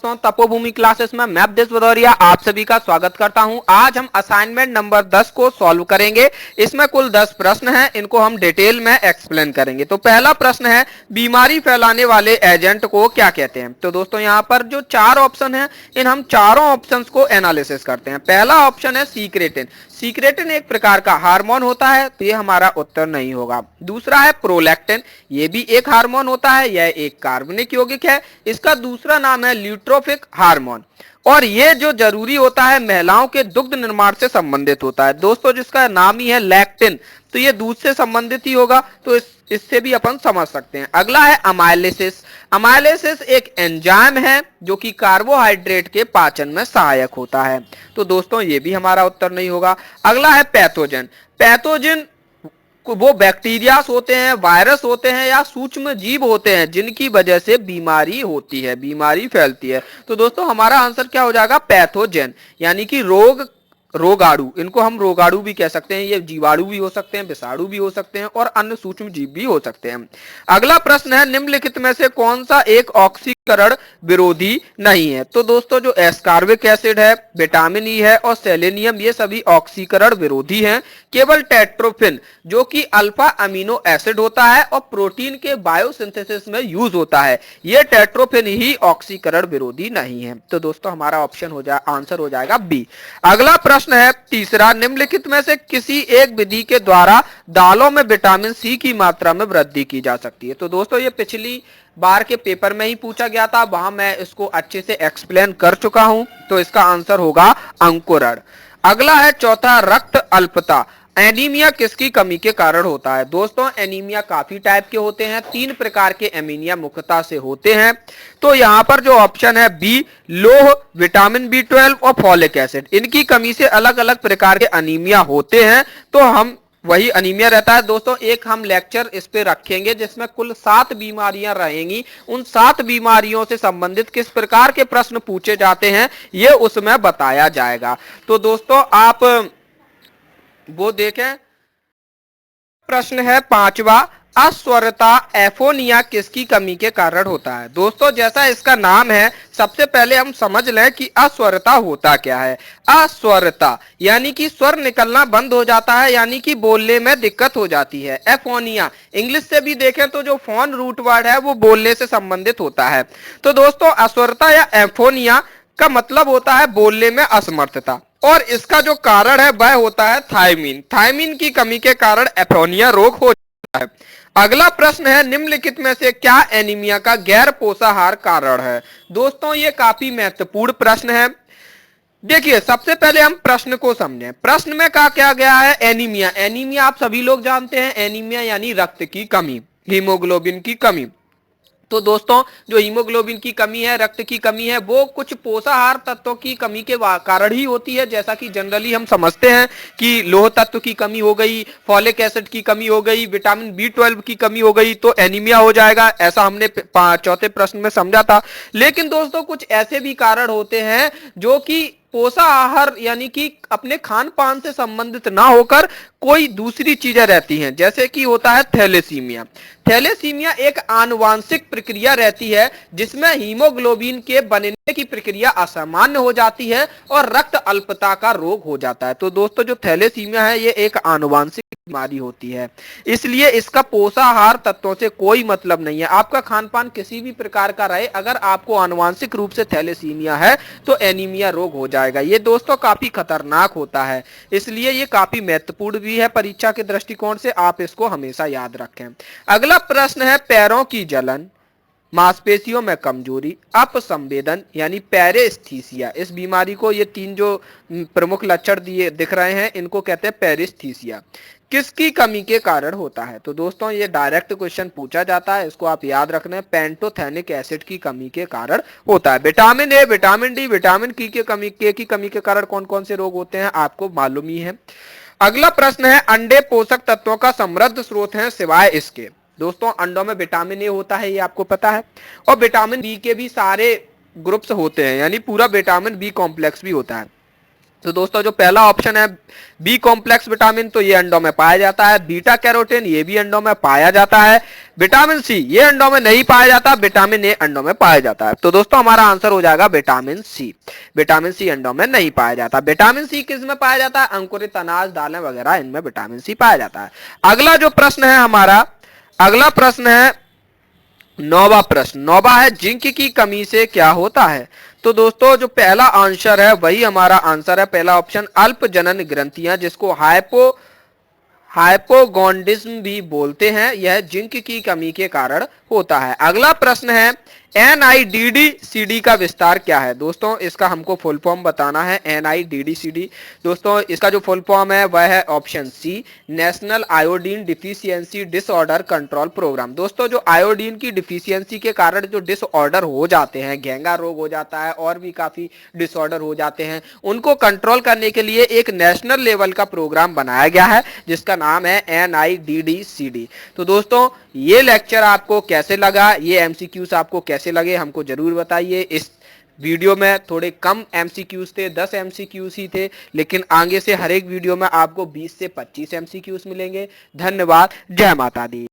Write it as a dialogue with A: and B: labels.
A: दोस्तों तपोभूमि क्लासेस में मैं अवधेश भदौरिया आप सभी का स्वागत करता हूं। आज हम असाइनमेंट नंबर 10 को सॉल्व करेंगे। इसमें कुल 10 प्रश्न हैं, इनको हम डिटेल में एक्सप्लेन करेंगे। तो पहला प्रश्न है, बीमारी फैलाने वाले एजेंट को क्या कहते हैं। तो दोस्तों यहाँ पर जो 4 ऑप्शन हैं, इन हम चारों ऑप्शंस को एनालिसिस करते हैं। पहला ऑप्शन है सीक्रेटिन। सीक्रेटिन एक प्रकार का हार्मोन होता है, तो ये हमारा उत्तर नहीं होगा। दूसरा है प्रोलैक्टिन, ये भी एक हार्मोन होता है, यह एक कार्बनिक यौगिक है। इसका दूसरा नाम है ल्यूट्रोफिक हार्मोन, और ये जो जरूरी होता है महिलाओं के दुग्ध निर्माण से संबंधित होता है। दोस्तों जिसका नाम ही है लैक्टिन, तो ये दूध से संबंधित ही होगा, तो इससे भी अपन समझ सकते हैं। अगला है अमाइलेसिस। अमाइलेसिस एक एंजाइम है जो कि कार्बोहाइड्रेट के पाचन में सहायक होता है, तो दोस्तों ये भी हमारा उत्तर नहीं होगा। अगला है पैथोजन। पैथोजन वो बैक्टीरियास होते हैं, वायरस होते हैं या सूक्ष्म जीव होते हैं जिनकी वजह से बीमारी होती है, बीमारी फैलती है। तो दोस्तों हमारा आंसर क्या हो जाएगा, पैथोजन, यानी कि रोगाणु। इनको हम रोगाणु भी कह सकते हैं, ये जीवाणु भी हो सकते हैं, विषाणु भी हो सकते हैं और अन्य सूक्ष्म जीव भी हो सकते हैं। अगला प्रश्न है, निम्नलिखित में से कौन सा एक ऑक्सीकरण विरोधी नहीं है। तो दोस्तों जो एस्कार्बिक एसिड है, विटामिन ई है और सेलेनियम, ये सभी ऑक्सीकरण विरोधी हैं। केवल टेट्रोफिन जो कि अल्फा अमीनो एसिड होता है और प्रोटीन के बायोसिंथेसिस में यूज होता है, ये टेट्रोफिन ही ऑक्सीकरण विरोधी नहीं है। तो दोस्तों हमारा आंसर हो जाएगा बी। अगला प्रश्न है तीसरा, निम्नलिखित में से किसी एक विधि के द्वारा दालों में विटामिन सी की मात्रा में वृद्धि की जा सकती है। तो दोस्तों ये पिछली बार के पेपर में ही पूछा गया था, वहां मैं इसको अच्छे से एक्सप्लेन कर चुका हूं, तो इसका आंसर होगा अंकुरण। अगला है चौथा, रक्त अल्पता। एनीमिया किसकी कमी के कारण होता है। दोस्तों एनीमिया काफी टाइप के होते हैं, 3 प्रकार के एनीमिया मुख्यतः से होते हैं। तो यहाँ पर जो ऑप्शन है बी, लोह, विटामिन बी12 और फॉलिक एसिड, इनकी कमी से अलग अलग प्रकार के अनीमिया होते हैं, तो हम वही अनीमिया रहता है। दोस्तों एक हम लेक्चर इस पे रखेंगे जिसमें कुल 7 बीमारियां रहेंगी, उन 7 बीमारियों से संबंधित किस प्रकार के प्रश्न पूछे जाते हैं ये उसमें बताया जाएगा। तो दोस्तों आप वो देखें। प्रश्न है पांचवा, अस्वरता एफोनिया किसकी कमी के कारण होता है। दोस्तों जैसा इसका नाम है, सबसे पहले हम समझ लें कि अस्वरता होता क्या है। अस्वरता यानी कि स्वर निकलना बंद हो जाता है, यानी कि बोलने में दिक्कत हो जाती है। एफोनिया इंग्लिश से भी देखें तो जो फोन रूट वर्ड है वो बोलने से संबंधित होता है। तो दोस्तों अस्वरता या एफोनिया का मतलब होता है बोलने में असमर्थता, और इसका जो कारण है वह होता है थायमीन। थायमीन की कमी के कारण एफोनिया रोग हो जाता है। अगला प्रश्न है, निम्नलिखित में से क्या एनीमिया का गैर पोषाहार कारण है। दोस्तों ये काफी महत्वपूर्ण प्रश्न है। देखिए सबसे पहले हम प्रश्न को समझें। प्रश्न में कहा क्या गया है, एनीमिया। एनीमिया आप सभी लोग जानते हैं, एनीमिया यानी रक्त की कमी, हीमोग्लोबिन की कमी। तो दोस्तों जो हीमोग्लोबिन की कमी है, रक्त की कमी है, वो कुछ पोषाहार तत्वों की कमी के कारण ही होती है। जैसा कि जनरली हम समझते हैं कि लोह तत्व की कमी हो गई, फॉलिक एसिड की कमी हो गई, विटामिन बी12 की कमी हो गई तो एनीमिया हो जाएगा, ऐसा हमने चौथे प्रश्न में समझा था। लेकिन दोस्तों कुछ ऐसे भी कारण होते हैं जो कि पोषाहार यानी कि अपने खान पान से संबंधित ना होकर कोई दूसरी चीजें रहती हैं, जैसे कि होता है थैलेसीमिया। थैलेसीमिया एक आनुवांशिक प्रक्रिया रहती है जिसमें हीमोग्लोबिन के बनने की प्रक्रिया असामान्य हो जाती है और रक्त अल्पता का रोग हो जाता है। तो दोस्तों जो थैलेसीमिया है ये एक आनुवांशिक बीमारी होती है, इसलिए इसका पोषाहार तत्वों से कोई मतलब नहीं है। आपका खान पान किसी भी प्रकार का रहे, अगर आपको आनुवांशिक रूप से थैलेसीमिया है तो एनीमिया रोग हो जाएगा। ये दोस्तों काफी खतरनाक होता है, इसलिए ये काफी महत्वपूर्ण भी है परीक्षा के दृष्टिकोण से, आप इसको हमेशा याद रखें। अगला प्रश्न है, पैरों की जलन, मांसपेशियों में कमजोरी, अपसंवेदन यानी पेरेस्थीसिया। इस बीमारी को, ये 3 जो प्रमुख लक्षण दिख रहे हैं, इनको कहते हैं पेरेस्थीसिया, किसकी कमी के कारण होता है। तो दोस्तों ये डायरेक्ट क्वेश्चन पूछा जाता है, इसको आप याद रखना है, पेंटोथेनिक एसिड की कमी के कारण होता है। Vitamin A, vitamin D, vitamin के की कमी के कारण कौन कौन से रोग होते हैं आपको मालूम ही है। अगला प्रश्न है, अंडे पोषक तत्वों का समृद्ध स्रोत है सिवाय इसके। दोस्तों अंडों में विटामिन ए होता है, ये आपको पता है, और विटामिन बी के भी सारे ग्रुप्स होते हैं, यानी पूरा विटामिन बी कॉम्प्लेक्स भी होता है। तो दोस्तों जो पहला ऑप्शन है बी कॉम्प्लेक्स विटामिन, तो ये अंडों में पाया जाता है। बीटा कैरोटीन ये भी अंडों में पाया जाता है। विटामिन सी ये अंडों में नहीं पाया जाता, विटामिन ए अंडों में पाया जाता है। तो दोस्तों हमारा आंसर हो जाएगा विटामिन सी। विटामिन सी अंडों में नहीं पाया जाता। विटामिन सी किस में पाया जाता है? अंकुरित अनाज, दालें वगैरह, इनमें विटामिन सी पाया जाता है। अगला जो प्रश्न है हमारा, अगला प्रश्न है नौवा प्रश्न। नौवा है जिंक की कमी से क्या होता है? तो दोस्तों जो पहला आंसर है वही हमारा आंसर है, पहला ऑप्शन अल्प जनन ग्रंथियां, जिसको हाइपोगोंडिज्म भी बोलते हैं, यह जिंक की कमी के कारण होता है। अगला प्रश्न है NIDDCD का विस्तार क्या है? दोस्तों इसका हमको फुल फॉर्म बताना है। NIDDCD दोस्तों इसका जो फुल फॉर्म है वह है option C, national iodine deficiency disorder control programme. दोस्तों जो आयोडीन की डिफिशियंसी के कारण जो डिसऑर्डर हो जाते हैं, घेंगा रोग हो जाता है और भी काफी डिसऑर्डर हो जाते हैं, उनको कंट्रोल करने के लिए एक नेशनल लेवल का प्रोग्राम बनाया गया है जिसका नाम है NIDDCD। तो दोस्तों ये लेक्चर आपको कैसे लगा, ये MCQs आपको कैसे लगे हमको जरूर बताइए। इस वीडियो में थोड़े कम MCQs थे, 10 MCQs ही थे, लेकिन आगे से हर एक वीडियो में आपको 20 से 25 MCQs मिलेंगे। धन्यवाद। जय माता दी।